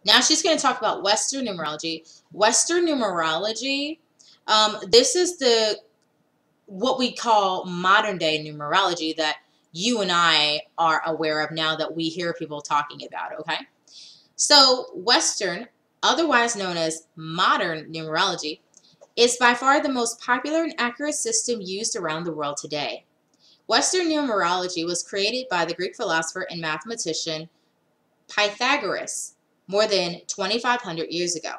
Now she's going to talk about Western numerology. Western numerology, this is the what we call modern day numerology that you and I are aware of now that we hear people talking about, okay? So Western, otherwise known as modern numerology, is by far the most popular and accurate system used around the world today. Western numerology was created by the Greek philosopher and mathematician Pythagoras more than 2,500 years ago.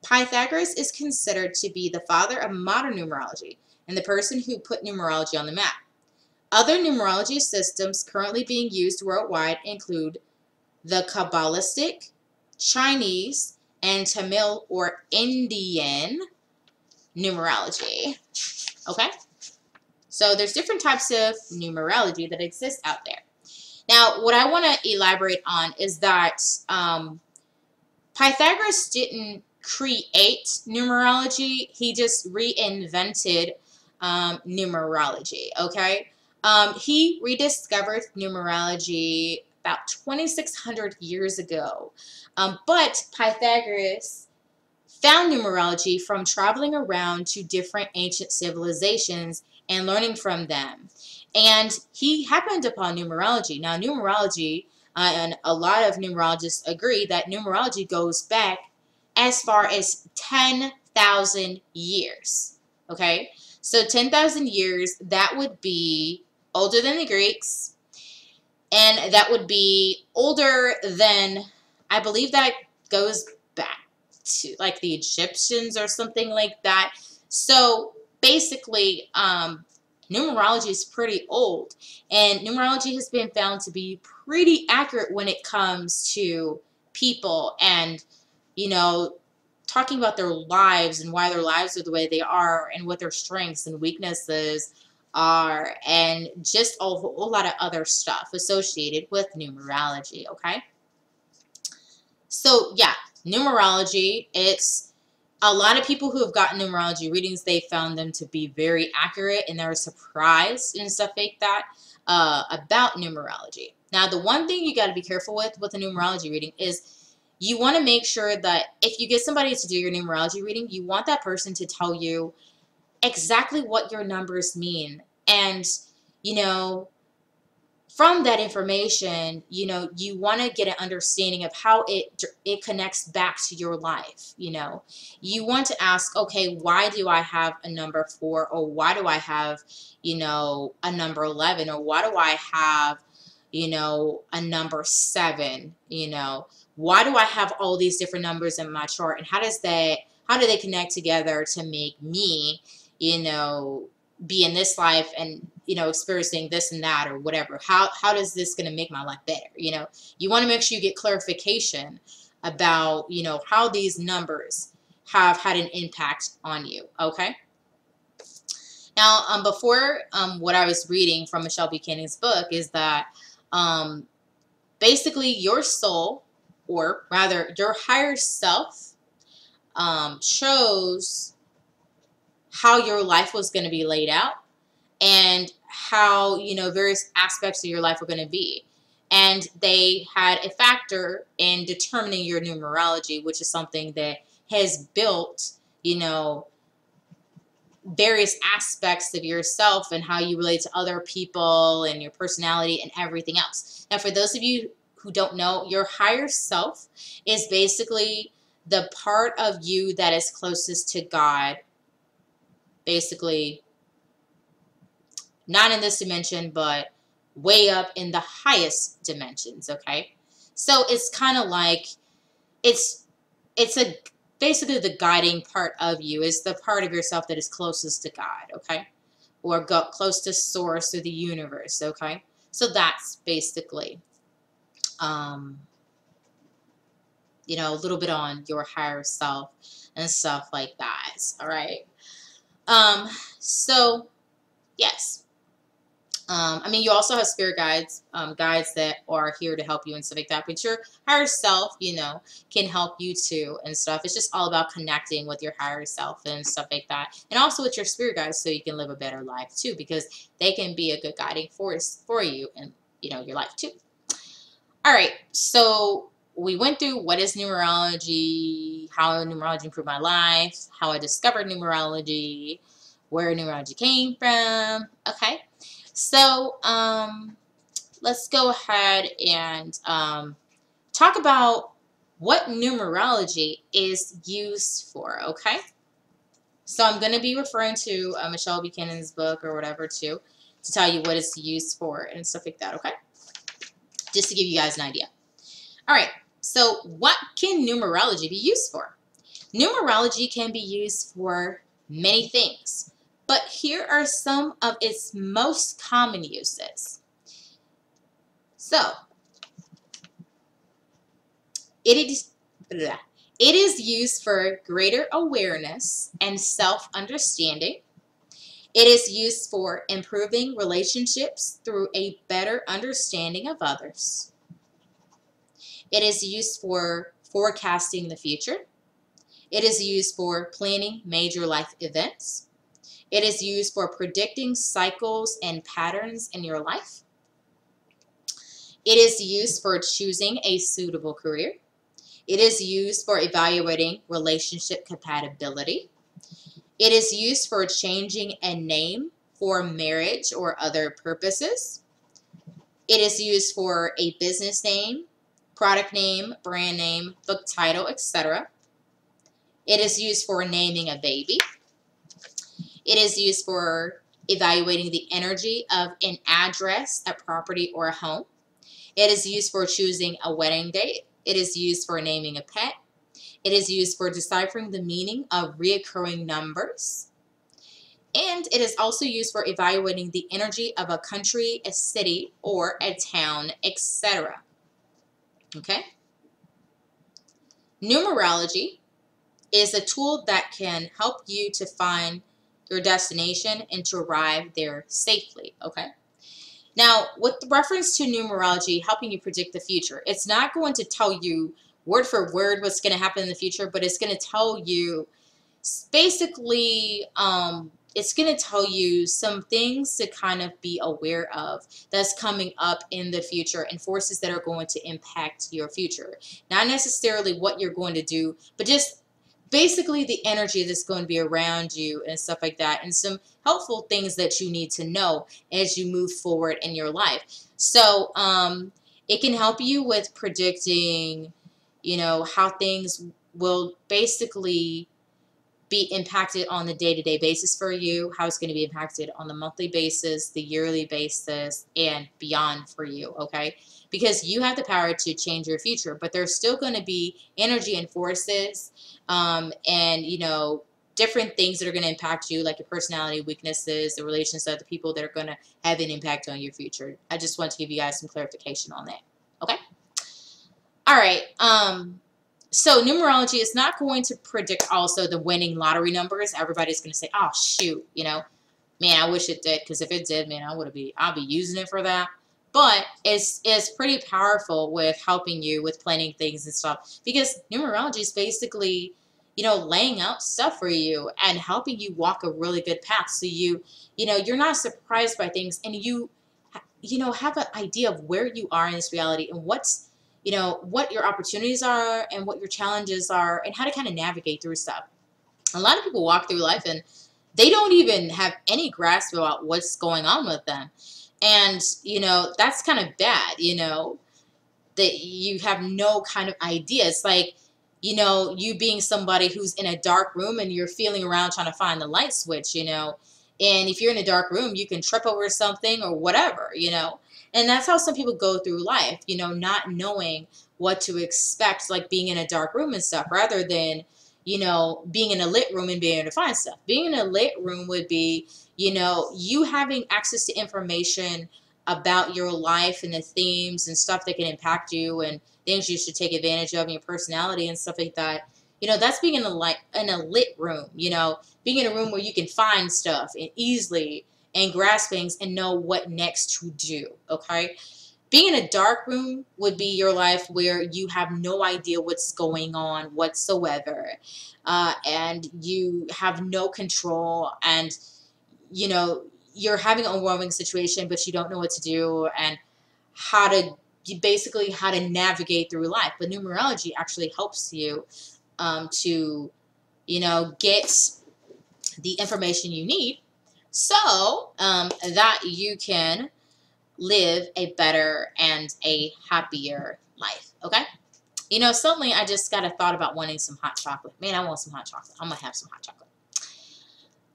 Pythagoras is considered to be the father of modern numerology and the person who put numerology on the map. Other numerology systems currently being used worldwide include the Kabbalistic, Chinese, and Tamil or Indian numerology. Okay? So there's different types of numerology that exist out there. Now, what I want to elaborate on is that Pythagoras didn't create numerology. He just reinvented numerology, okay? He rediscovered numerology about 2,600 years ago. But Pythagoras found numerology from traveling around to different ancient civilizations and learning from them. And he happened upon numerology. Now, numerology, and a lot of numerologists agree that numerology goes back as far as 10,000 years. Okay? So 10,000 years, that would be older than the Greeks, and that would be older than, I believe that goes back to like the Egyptians or something like that. So basically, numerology is pretty old, and numerology has been found to be pretty accurate when it comes to people and, you know, talking about their lives and why their lives are the way they are and what their strengths and weaknesses are, and just a whole lot of other stuff associated with numerology, okay? So yeah, numerology, it's a lot of people who have gotten numerology readings, they found them to be very accurate, and they're surprised and stuff like that about numerology. Now, the one thing you got to be careful with a numerology reading is you want to make sure that if you get somebody to do your numerology reading, you want that person to tell you exactly what your numbers mean. And, you know, from that information, you know, you want to get an understanding of how it connects back to your life. You know, you want to ask, okay, why do I have a number 4, or why do I have, you know, a number 11, or why do I have, you know, a number 7, you know, why do I have all these different numbers in my chart, and how do they connect together to make me, you know, be in this life and, you know, experiencing this and that or whatever. How does this going to make my life better? You know, you want to make sure you get clarification about, you know, how these numbers have had an impact on you. Okay. Now, before what I was reading from Michelle Buchanan's book is that basically your soul, or rather your higher self, shows how your life was going to be laid out, and how, you know, various aspects of your life are going to be. And they had a factor in determining your numerology, which is something that has built, you know, various aspects of yourself and how you relate to other people and your personality and everything else. Now, for those of you who don't know, your higher self is basically the part of you that is closest to God, basically not in this dimension, but way up in the highest dimensions, okay? So it's kind of like, it's a basically the guiding part of you is the part of yourself that is closest to God, okay? Or close to source or the universe, okay? So that's basically, you know, a little bit on your higher self and stuff like that, all right? So, yes. I mean, you also have spirit guides, guides that are here to help you and stuff like that. But your higher self, you know, can help you too and stuff. It's just all about connecting with your higher self and stuff like that. And also with your spirit guides so you can live a better life too, because they can be a good guiding force for you and, you know, your life too. All right. So we went through what is numerology, how numerology improved my life, how I discovered numerology, where numerology came from. Okay, so let's go ahead and talk about what numerology is used for. Okay, so I'm going to be referring to Michelle Buchanan's book or whatever too, to tell you what it's used for and stuff like that. Okay, just to give you guys an idea. All right, so what can numerology be used for? Numerology can be used for many things, but here are some of its most common uses. So, it is used for greater awareness and self-understanding. It is used for improving relationships through a better understanding of others. It is used for forecasting the future. It is used for planning major life events. It is used for predicting cycles and patterns in your life. It is used for choosing a suitable career. It is used for evaluating relationship compatibility. It is used for changing a name for marriage or other purposes. It is used for a business name, product name, brand name, book title, etc. It is used for naming a baby. It is used for evaluating the energy of an address, a property, or a home. It is used for choosing a wedding date. It is used for naming a pet. It is used for deciphering the meaning of reoccurring numbers. And it is also used for evaluating the energy of a country, a city, or a town, etc. Okay? Numerology is a tool that can help you to find your destination and to arrive there safely. Okay? Now, with reference to numerology helping you predict the future, it's not going to tell you word for word what's going to happen in the future, but it's going to tell you basically, it's going to tell you some things to kind of be aware of that's coming up in the future and forces that are going to impact your future. Not necessarily what you're going to do, but just basically the energy that's going to be around you and stuff like that, and some helpful things that you need to know as you move forward in your life. So it can help you with predicting, how things will basically be impacted on the day-to-day basis for you, how it's going to be impacted on the monthly basis, the yearly basis, and beyond for you, okay? Because you have the power to change your future, but there's still going to be energy and forces and, different things that are going to impact you, like your personality, weaknesses, the relations to other people that are going to have an impact on your future. I just want to give you guys some clarification on that, okay? All right. So numerology is not going to predict also the winning lottery numbers. Everybody's going to say, oh, shoot, man, I wish it did, because if it did, man, I'll be using it for that. But it's pretty powerful with helping you with planning things and stuff, because numerology is basically, laying out stuff for you and helping you walk a really good path. So you're not surprised by things, and you have an idea of where you are in this reality and what's what your opportunities are and what your challenges are and how to kind of navigate through stuff. A lot of people walk through life and they don't even have any grasp about what's going on with them. And, that's kind of bad, that you have no kind of idea. It's like, you being somebody who's in a dark room and you're feeling around trying to find the light switch, and if you're in a dark room, you can trip over something or whatever, and that's how some people go through life, not knowing what to expect, like being in a dark room and stuff, rather than, being in a lit room and being able to find stuff. Being in a lit room would be, you having access to information about your life and the themes and stuff that can impact you and things you should take advantage of in your personality and stuff like that. That's being in a lit room, being in a room where you can find stuff and easily and grasp things and know what next to do, okay? Being in a dark room would be your life where you have no idea what's going on whatsoever, and you have no control, and, you're having an overwhelming situation, but you don't know what to do and how to, basically how to navigate through life. But numerology actually helps you to, get the information you need so that you can live a better and a happier life. Okay? Suddenly I just got a thought about wanting some hot chocolate. Man, I want some hot chocolate. I'm going to have some hot chocolate.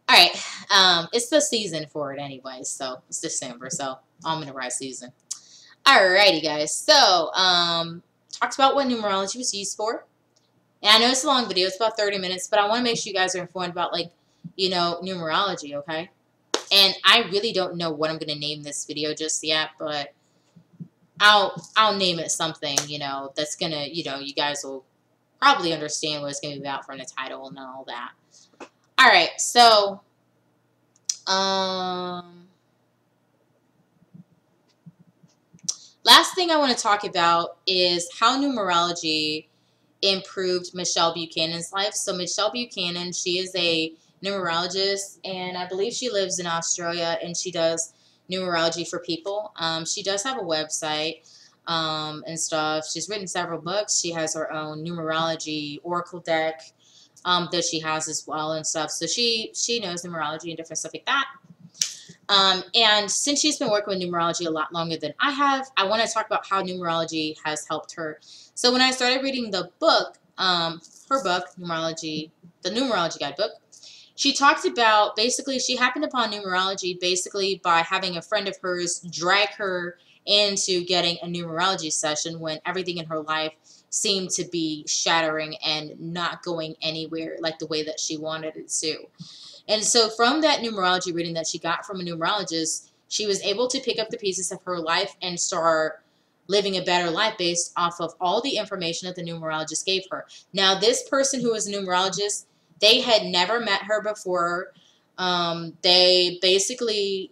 All right. It's the season for it anyway. So it's December. So almond and rice season. Alrighty, guys. So, talked about what numerology was used for. And I know it's a long video. It's about 30 minutes. But I want to make sure you guys are informed about, numerology, okay? And I really don't know what I'm going to name this video just yet. But I'll name it something, that's going to, you guys will probably understand what it's going to be about from the title and all that. Alright, so, last thing I want to talk about is how numerology improved Michelle Buchanan's life. So Michelle Buchanan, she is a numerologist, and I believe she lives in Australia, and she does numerology for people. She does have a website and stuff. She's written several books. She has her own numerology oracle deck that she has as well and stuff. So she knows numerology and different stuff like that. And since she's been working with numerology a lot longer than I have, I want to talk about how numerology has helped her. So when I started reading the book, her book, Numerology, the Numerology Guidebook, she talked about, basically, she happened upon numerology basically by having a friend of hers drag her into getting a numerology session when everything in her life seemed to be shattering and not going anywhere like the way that she wanted it to. And so from that numerology reading that she got from a numerologist, she was able to pick up the pieces of her life and start living a better life based off of all the information that the numerologist gave her. Now, this person who was a numerologist, they had never met her before. They basically,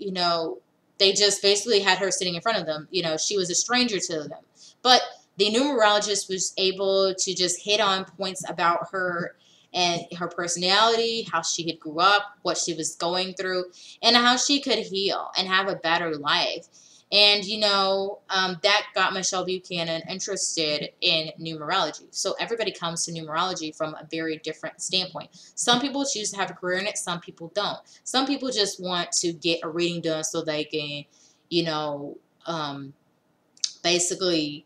they just basically had her sitting in front of them. She was a stranger to them. But the numerologist was able to just hit on points about her and her personality, how she had grew up, what she was going through, and how she could heal and have a better life. And, that got Michelle Buchanan interested in numerology. So everybody comes to numerology from a very different standpoint. Some people choose to have a career in it. Some people don't. Some people just want to get a reading done so they can, basically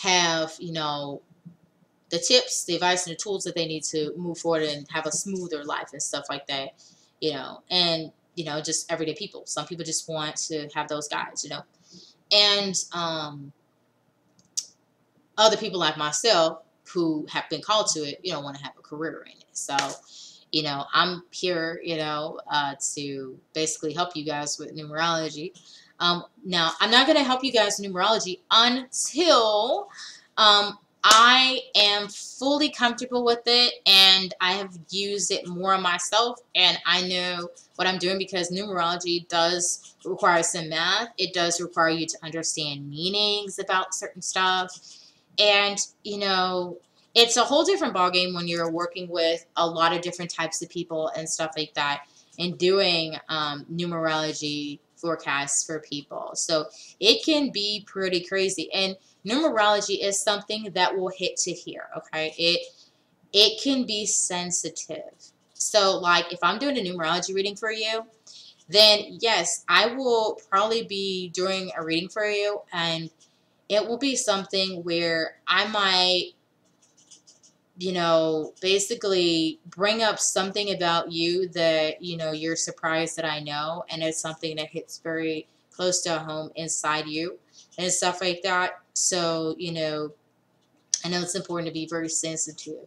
have, the tips, the advice, and the tools that they need to move forward and have a smoother life and stuff like that, and, just everyday people. Some people just want to have those guides, and other people like myself who have been called to it, want to have a career in it. So, I'm here, to basically help you guys with numerology. Now, I'm not going to help you guys with numerology until I am fully comfortable with it and I have used it more myself and I know what I'm doing, because numerology does require some math. It does require you to understand meanings about certain stuff. And, it's a whole different ballgame when you're working with a lot of different types of people and stuff like that and doing numerology forecasts for people. So it can be pretty crazy. And numerology is something that will hit to here, okay? It can be sensitive. So, like, if I'm doing a numerology reading for you, then yes, I will probably be doing a reading for you, and it will be something where I might, basically bring up something about you that, you're surprised that I know, and it's something that hits very close to home inside you and stuff like that. So, I know it's important to be very sensitive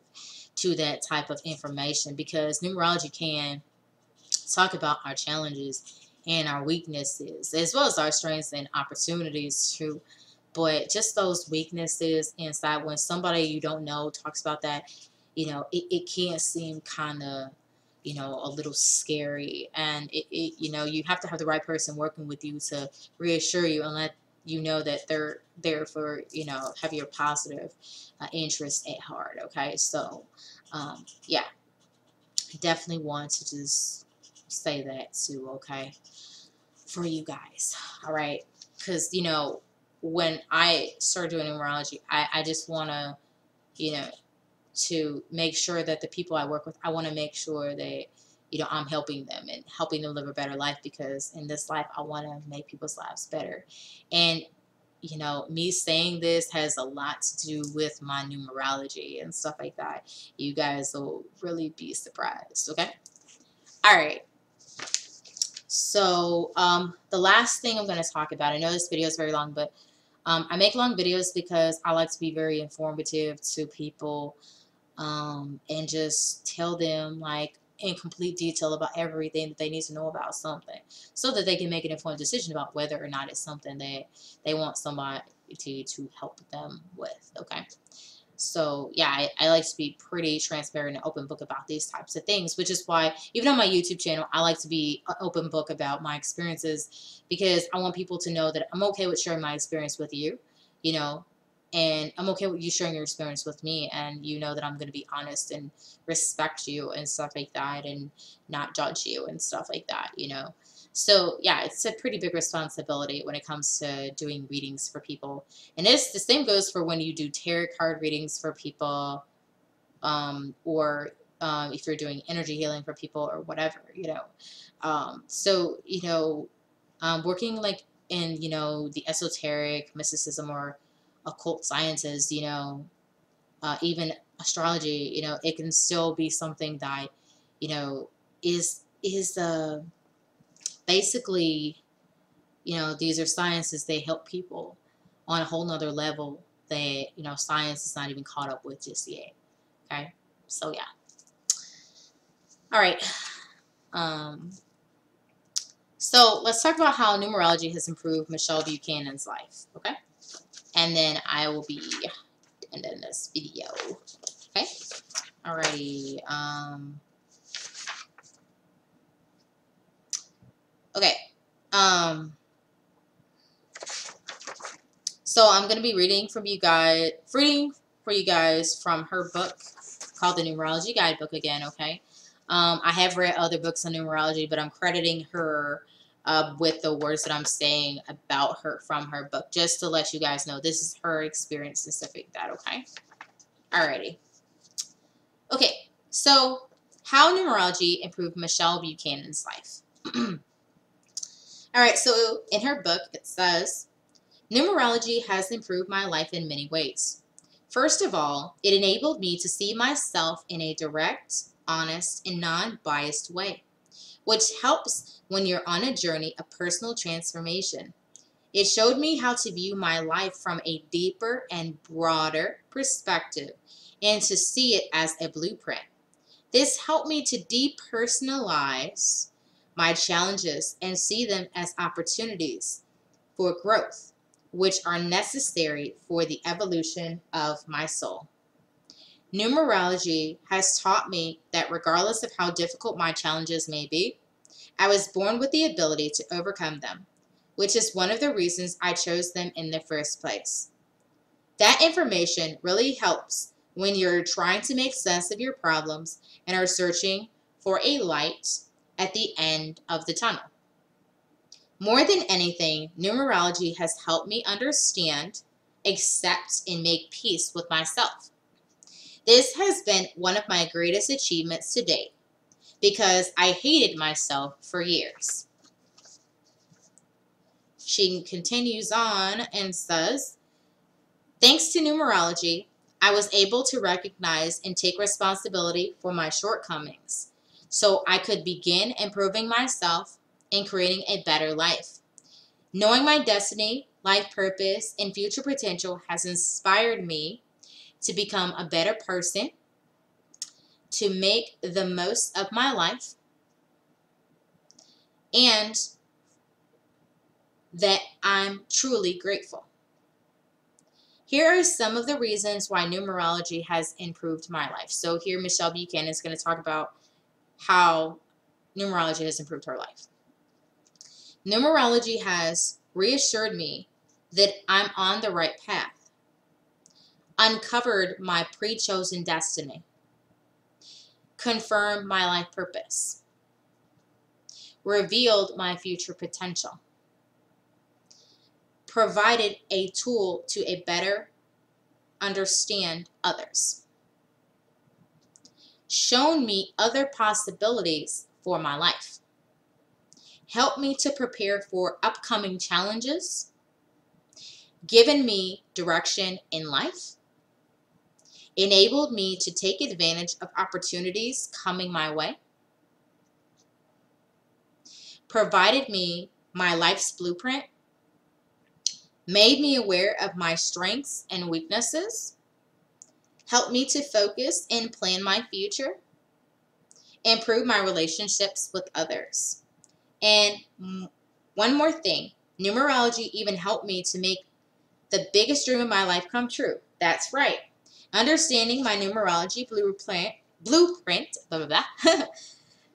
to that type of information, because numerology can talk about our challenges and our weaknesses, as well as our strengths and opportunities too. But just those weaknesses inside, when somebody you don't know talks about that, it can seem kind of, a little scary. And you have to have the right person working with you to reassure you and let you know that they're there for, have your positive interest at heart. Okay. So, yeah, definitely want to just say that too. Okay. For you guys. All right. Because, when I start doing numerology, I just want to, to make sure that the people I work with, I want to make sure that, I'm helping them and helping them live a better life, because in this life, I want to make people's lives better. And, me saying this has a lot to do with my numerology and stuff like that. You guys will really be surprised, okay? All right. So the last thing I'm going to talk about, I know this video is very long, but I make long videos because I like to be very informative to people, and just tell them like in complete detail about everything that they need to know about something, so that they can make an informed decision about whether or not it's something that they want somebody to help them with. Okay. So yeah, I like to be pretty transparent and open book about these types of things, which is why even on my YouTube channel, I like to be an open book about my experiences, because I want people to know that I'm okay with sharing my experience with you, you know, and I'm okay with you sharing your experience with me, and that I'm going to be honest and respect you and stuff like that, and not judge you and stuff like that. So yeah, it's a pretty big responsibility when it comes to doing readings for people. And the same goes for when you do tarot card readings for people, or if you're doing energy healing for people or whatever. So, working like in, the esoteric mysticism or occult sciences, even astrology, it can still be something that, is basically, these are sciences, they help people on a whole nother level that, science is not even caught up with just yet. Okay. So yeah. All right. Um, so let's talk about how numerology has improved Michelle Buchanan's life. Okay. And then I will be ending this video. Okay. Alrighty. Okay. So I'm going to be reading for you guys from her book called the Numerology Guidebook again, okay? I have read other books on numerology, but I'm crediting her with the words that I'm saying about her from her book, just to let you guys know this is her experience and stuff like that, okay? Alrighty. Okay, so how numerology improved Michelle Buchanan's life. Alright, so in her book it says, numerology has improved my life in many ways. First of all, it enabled me to see myself in a direct, honest, and non-biased way, which helps when you're on a journey of personal transformation. It showed me how to view my life from a deeper and broader perspective and to see it as a blueprint. This helped me to depersonalize my challenges and see them as opportunities for growth, which are necessary for the evolution of my soul. Numerology has taught me that regardless of how difficult my challenges may be, I was born with the ability to overcome them, which is one of the reasons I chose them in the first place. That information really helps when you're trying to make sense of your problems and are searching for a light at the end of the tunnel. More than anything, numerology has helped me understand, accept, and make peace with myself. This has been one of my greatest achievements to date because I hated myself for years. She continues on and says, thanks to numerology, I was able to recognize and take responsibility for my shortcomings so I could begin improving myself and creating a better life. Knowing my destiny, life purpose, and future potential has inspired me to become a better person, to make the most of my life, and that I'm truly grateful. Here are some of the reasons why numerology has improved my life. So here Michelle Buchanan is going to talk about how numerology has improved her life. Numerology has reassured me that I'm on the right path, uncovered my pre-chosen destiny, confirmed my life purpose, revealed my future potential, provided a tool to a better understand others, shown me other possibilities for my life, helped me to prepare for upcoming challenges, given me direction in life, enabled me to take advantage of opportunities coming my way, provided me my life's blueprint, made me aware of my strengths and weaknesses, helped me to focus and plan my future, improve my relationships with others. And one more thing, numerology even helped me to make the biggest dream of my life come true. That's right. Understanding my numerology blueprint, blah, blah, blah,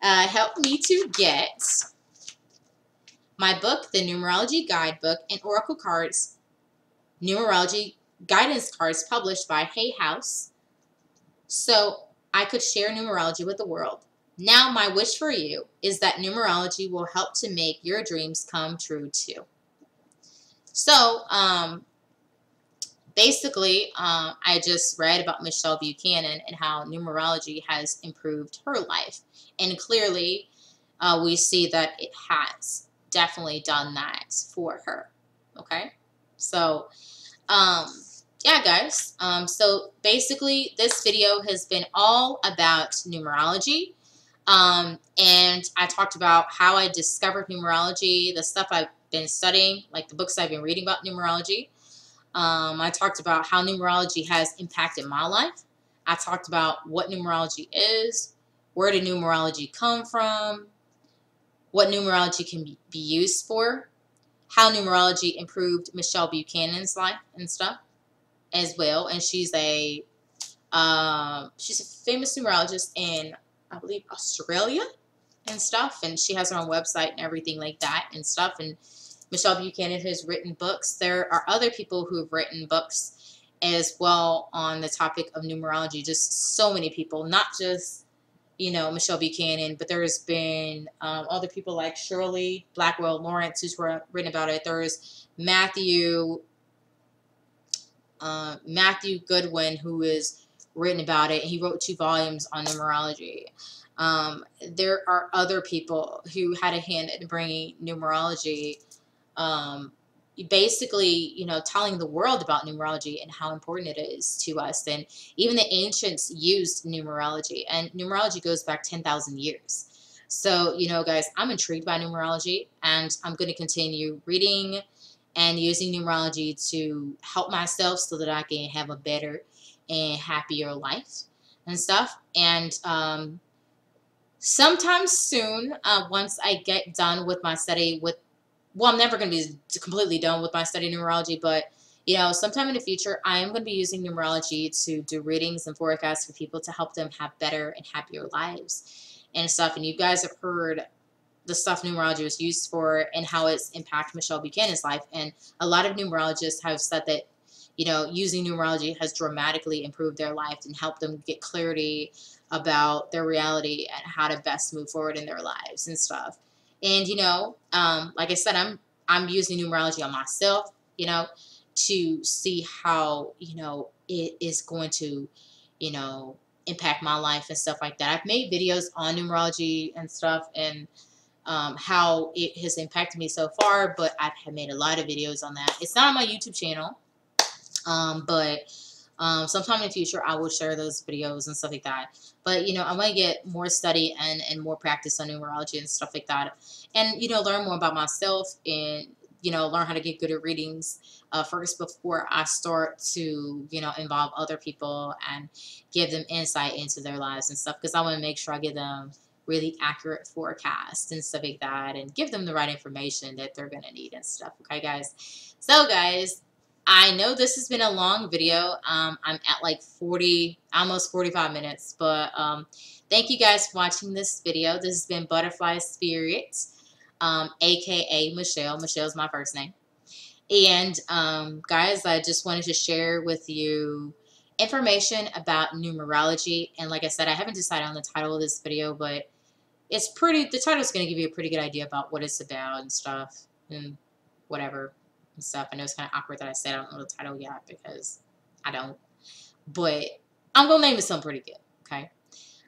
helped me to get my book, the Numerology Guidebook, and Oracle Cards, Numerology Guidance Cards published by Hay House, so I could share numerology with the world. Now my wish for you is that numerology will help to make your dreams come true too. So, basically, I just read about Michelle Buchanan and how numerology has improved her life. And clearly, we see that it has definitely done that for her. Okay? So, yeah, guys. So basically, this video has been all about numerology. And I talked about how I discovered numerology, the stuff I've been studying, like the books I've been reading about numerology. I talked about how numerology has impacted my life. I talked about what numerology is, where did numerology come from, what numerology can be used for, how numerology improved Michelle Buchanan's life and stuff as well. And she's a famous numerologist in, I believe, Australia and stuff. And she has her own website and everything like that and stuff. And Michelle Buchanan has written books. There are other people who have written books as well on the topic of numerology. Just so many people, not just, you know, Michelle Buchanan, but there's been other people like Shirley Blackwell Lawrence who's written about it. There's Matthew Goodwin who has written about it. He wrote 2 volumes on numerology. There are other people who had a hand in bringing numerology, basically, you know, telling the world about numerology and how important it is to us. And even the ancients used numerology, and numerology goes back 10,000 years. So, you know, guys, I'm intrigued by numerology, and I'm going to continue reading and using numerology to help myself so that I can have a better and happier life and stuff. And sometime soon, once I get done with my study well, I'm never going to be completely done with my study of numerology, but, you know, sometime in the future, I am going to be using numerology to do readings and forecasts for people to help them have better and happier lives and stuff. And you guys have heard the stuff numerology was used for and how it's impacted Michelle Buchanan's life. And a lot of numerologists have said that, you know, using numerology has dramatically improved their life and helped them get clarity about their reality and how to best move forward in their lives and stuff. And, you know, like I said, I'm using numerology on myself, you know, to see how, you know, it is going to, you know, impact my life and stuff like that. I've made videos on numerology and stuff and how it has impacted me so far, but I've made a lot of videos on that. It's not on my YouTube channel, but sometime in the future I will share those videos and stuff like that. But, you know, I want to get more study and more practice on numerology and stuff like that, and, you know, learn more about myself and, you know, learn how to get good at readings first before I start to, you know, involve other people and give them insight into their lives and stuff, because I want to make sure I give them really accurate forecasts and stuff like that and give them the right information that they're going to need and stuff. Okay, guys? So, guys, I know this has been a long video. I'm at like 40, almost 45 minutes, but thank you guys for watching this video. This has been Butterfly Spirit, aka Michelle. Michelle's my first name. And guys, I just wanted to share with you information about numerology. And like I said, I haven't decided on the title of this video, but it's the title's going to give you a pretty good idea about what it's about and stuff and whatever. and stuff. I know it's kind of awkward that I said I don't know the title yet because I don't. But I'm going to name it something pretty good, okay?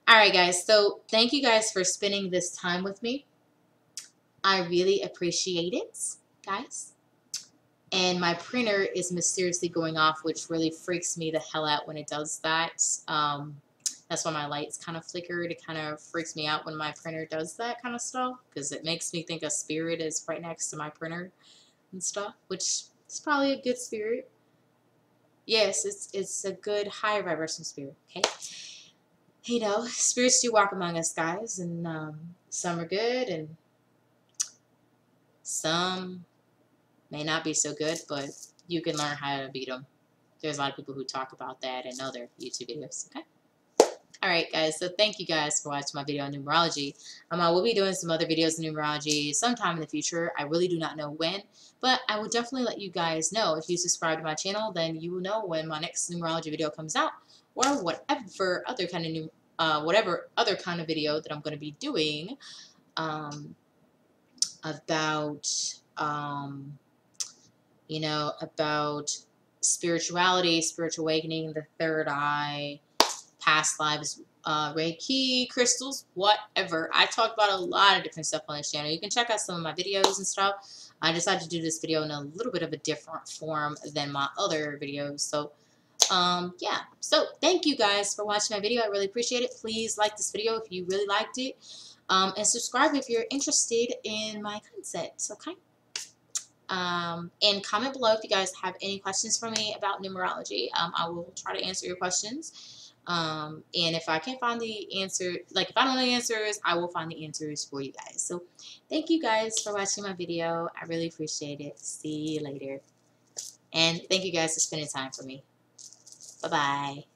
All right, guys. So thank you guys for spending this time with me. I really appreciate it, guys. And my printer is mysteriously going off, which really freaks me the hell out when it does that. That's why my lights kind of flickered. It kind of freaks me out when my printer does that kind of stuff because it makes me think a spirit is right next to my printer and stuff, which is probably a good spirit. Yes, it's a good high vibration spirit, okay? You know, spirits do walk among us, guys, and some are good and some may not be so good, but you can learn how to beat them. There's a lot of people who talk about that in other YouTube videos, okay? Alright, guys, so thank you guys for watching my video on numerology. I will be doing some other videos on numerology sometime in the future. I really do not know when, but I will definitely let you guys know. If you subscribe to my channel, then you will know when my next numerology video comes out, or whatever other kind of video that I'm going to be doing about about spirituality, spiritual awakening, the third eye, past lives, Reiki, crystals, whatever. I talk about a lot of different stuff on this channel. You can check out some of my videos and stuff. I decided to do this video in a little bit of a different form than my other videos. So, yeah. So, thank you guys for watching my video. I really appreciate it. Please like this video if you really liked it. And subscribe if you're interested in my content, okay? And comment below if you guys have any questions for me about numerology. I will try to answer your questions. And if I can't find the answer, like if I don't know the answers, I will find the answers for you guys. So thank you guys for watching my video. I really appreciate it. See you later. And thank you guys for spending time for me. Bye-bye.